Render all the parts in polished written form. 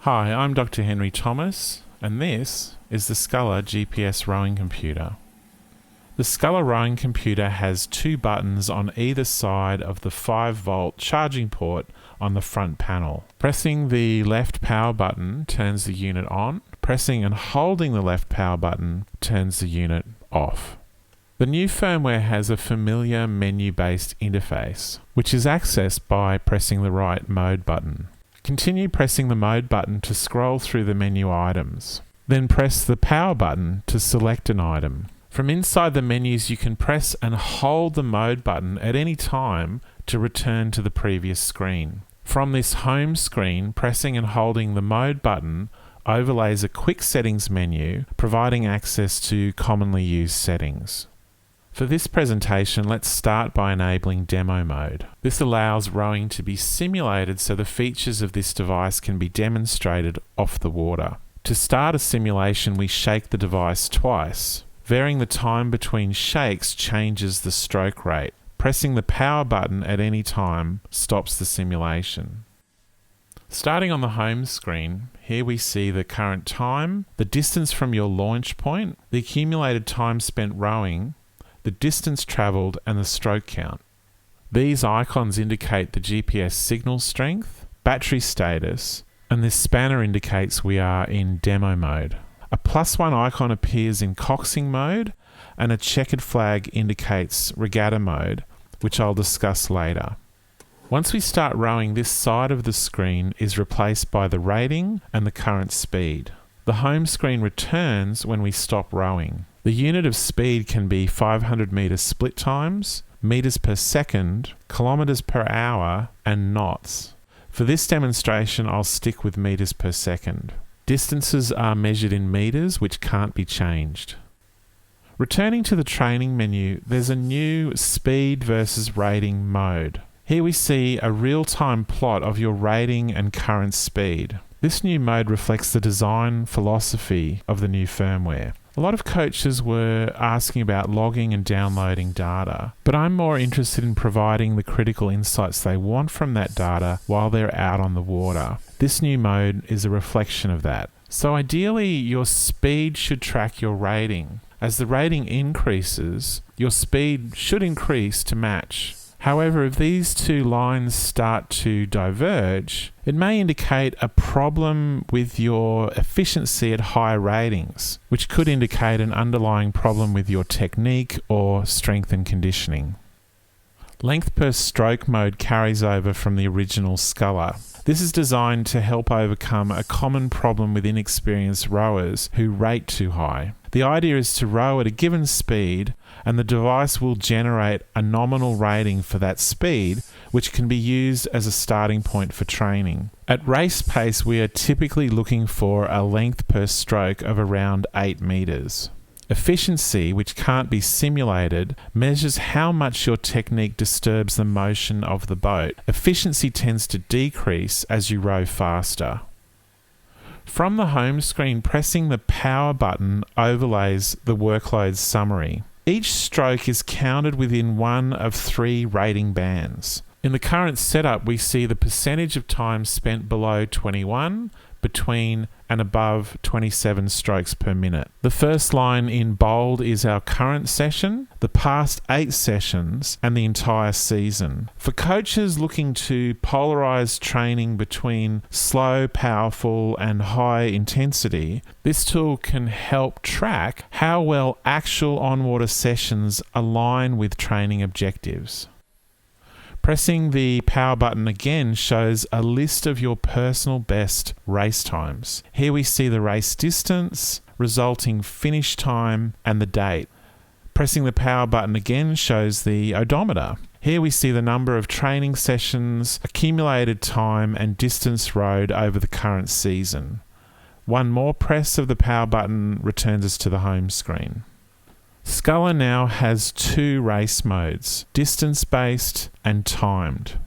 Hi, I'm Dr. Henry Thomas, and this is the Scullr GPS rowing computer. The Scullr rowing computer has two buttons on either side of the 5-volt charging port on the front panel. Pressing the left power button turns the unit on. Pressing and holding the left power button turns the unit off. The new firmware has a familiar menu-based interface, which is accessed by pressing the right mode button. Continue pressing the mode button to scroll through the menu items. Then press the power button to select an item. From inside the menus, you can press and hold the mode button at any time to return to the previous screen. From this home screen, pressing and holding the mode button overlays a quick settings menu, providing access to commonly used settings. For this presentation, let's start by enabling demo mode. This allows rowing to be simulated so the features of this device can be demonstrated off the water. To start a simulation, we shake the device twice. Varying the time between shakes changes the stroke rate. Pressing the power button at any time stops the simulation. Starting on the home screen, here we see the current time, the distance from your launch point, the accumulated time spent rowing, the distance travelled, and the stroke count. These icons indicate the GPS signal strength, battery status, and this spanner indicates we are in demo mode. A +1 icon appears in coxing mode, and a checkered flag indicates regatta mode, which I'll discuss later. Once we start rowing, this side of the screen is replaced by the rating and the current speed. The home screen returns when we stop rowing. The unit of speed can be 500 meter split times, meters per second, kilometers per hour, and knots. For this demonstration, I'll stick with meters per second. Distances are measured in meters, which can't be changed. Returning to the training menu, there's a new speed versus rating mode. Here we see a real-time plot of your rating and current speed. This new mode reflects the design philosophy of the new firmware. A lot of coaches were asking about logging and downloading data, but I'm more interested in providing the critical insights they want from that data while they're out on the water. This new mode is a reflection of that. So ideally, your speed should track your rating. As the rating increases, your speed should increase to match. However, if these two lines start to diverge, it may indicate a problem with your efficiency at high ratings, which could indicate an underlying problem with your technique or strength and conditioning. Length per stroke mode carries over from the original Scullr. This is designed to help overcome a common problem with inexperienced rowers who rate too high. The idea is to row at a given speed, and the device will generate a nominal rating for that speed, which can be used as a starting point for training. At race pace, we are typically looking for a length per stroke of around 8 meters. Efficiency, which can't be simulated, measures how much your technique disturbs the motion of the boat. Efficiency tends to decrease as you row faster. From the home screen, pressing the power button overlays the workload summary. Each stroke is counted within one of 3 rating bands. In the current setup, we see the percentage of time spent below 21, between and above 27 strokes per minute. The first line in bold is our current session, the past 8 sessions, and the entire season. For coaches looking to polarize training between slow, powerful, and high intensity, this tool can help track how well actual on-water sessions align with training objectives. Pressing the power button again shows a list of your personal best race times. Here we see the race distance, resulting finish time, and the date. Pressing the power button again shows the odometer. Here we see the number of training sessions, accumulated time, and distance rowed over the current season. One more press of the power button returns us to the home screen. Scullr now has 2 race modes, distance-based and timed.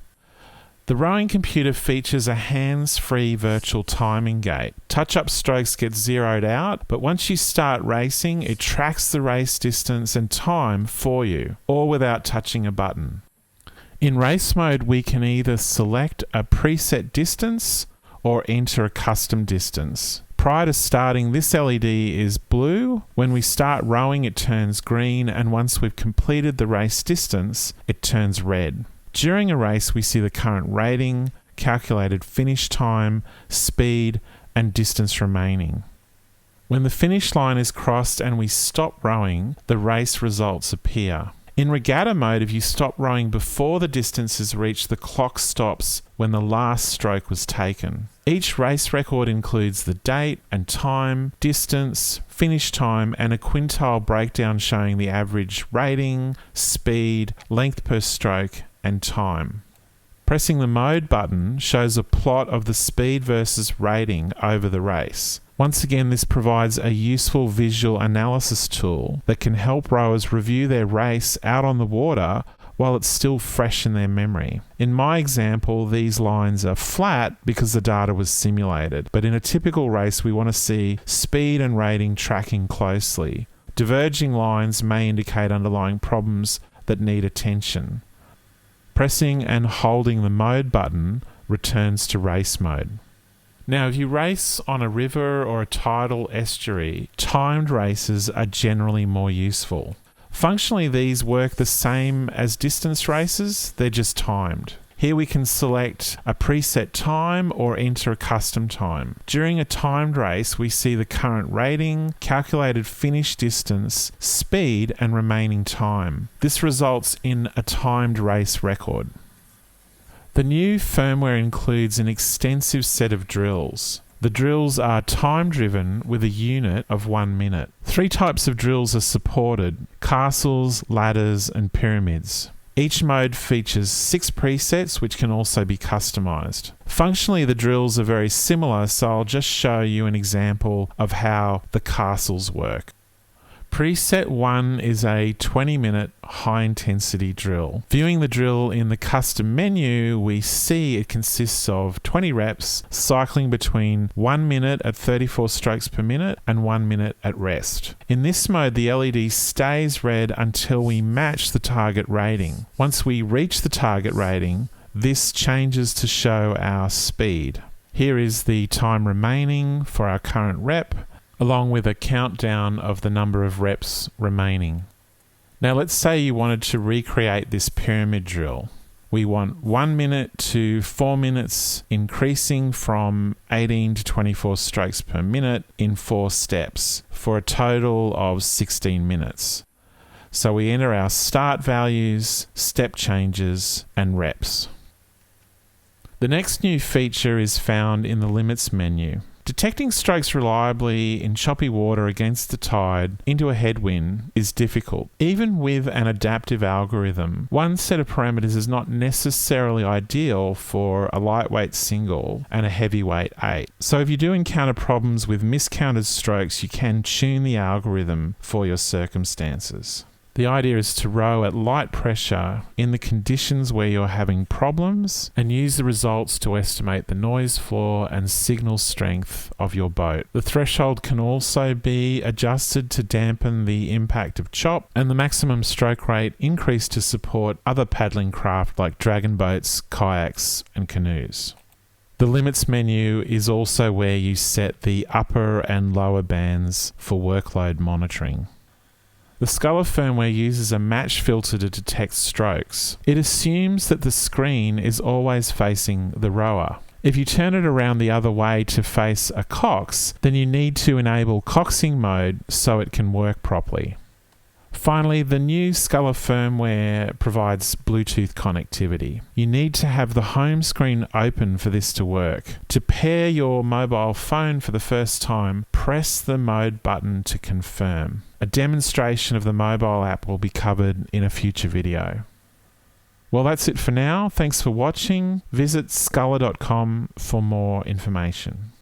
The rowing computer features a hands-free virtual timing gate. Touch-up strokes get zeroed out, but once you start racing, it tracks the race distance and time for you, all without touching a button. In race mode, we can either select a preset distance or enter a custom distance. Prior to starting, this LED is blue. When we start rowing, it turns green, and once we've completed the race distance, it turns red. During a race, we see the current rating, calculated finish time, speed, and distance remaining. When the finish line is crossed and we stop rowing, the race results appear. In regatta mode, if you stop rowing before the distance is reached, the clock stops when the last stroke was taken. Each race record includes the date and time, distance, finish time, and a quintile breakdown showing the average rating, speed, length per stroke, and time. Pressing the mode button shows a plot of the speed versus rating over the race. Once again, this provides a useful visual analysis tool that can help rowers review their race out on the water while it's still fresh in their memory. In my example, these lines are flat because the data was simulated, but in a typical race, we want to see speed and rating tracking closely. Diverging lines may indicate underlying problems that need attention. Pressing and holding the mode button returns to race mode. Now, if you race on a river or a tidal estuary, timed races are generally more useful. Functionally, these work the same as distance races, they're just timed. Here we can select a preset time or enter a custom time. During a timed race, we see the current rating, calculated finish distance, speed, and remaining time. This results in a timed race record. The new firmware includes an extensive set of drills. The drills are time-driven with a unit of 1 minute. 3 types of drills are supported: castles, ladders, and pyramids. Each mode features 6 presets, which can also be customized. Functionally, the drills are very similar, so I'll just show you an example of how the castles work. Preset 1 is a 20-minute high-intensity drill. Viewing the drill in the custom menu, we see it consists of 20 reps, cycling between 1 minute at 34 strokes per minute and 1 minute at rest. In this mode, the LED stays red until we match the target rating. Once we reach the target rating, this changes to show our speed. Here is the time remaining for our current rep, along with a countdown of the number of reps remaining. Now let's say you wanted to recreate this pyramid drill. We want 1 minute to 4 minutes, increasing from 18 to 24 strokes per minute in 4 steps for a total of 16 minutes. So we enter our start values, step changes, and reps. The next new feature is found in the limits menu. Detecting strokes reliably in choppy water against the tide into a headwind is difficult. Even with an adaptive algorithm, one set of parameters is not necessarily ideal for a lightweight single and a heavyweight 8. So if you do encounter problems with miscounted strokes, you can tune the algorithm for your circumstances. The idea is to row at light pressure in the conditions where you're having problems and use the results to estimate the noise floor and signal strength of your boat. The threshold can also be adjusted to dampen the impact of chop, and the maximum stroke rate increased to support other paddling craft like dragon boats, kayaks, and canoes. The limits menu is also where you set the upper and lower bands for workload monitoring. The Scullr firmware uses a match filter to detect strokes. It assumes that the screen is always facing the rower. If you turn it around the other way to face a cox, then you need to enable coxing mode so it can work properly. Finally, the new Scullr firmware provides Bluetooth connectivity. You need to have the home screen open for this to work. To pair your mobile phone for the first time, press the mode button to confirm. A demonstration of the mobile app will be covered in a future video. Well, that's it for now. Thanks for watching. Visit Scullr.com for more information.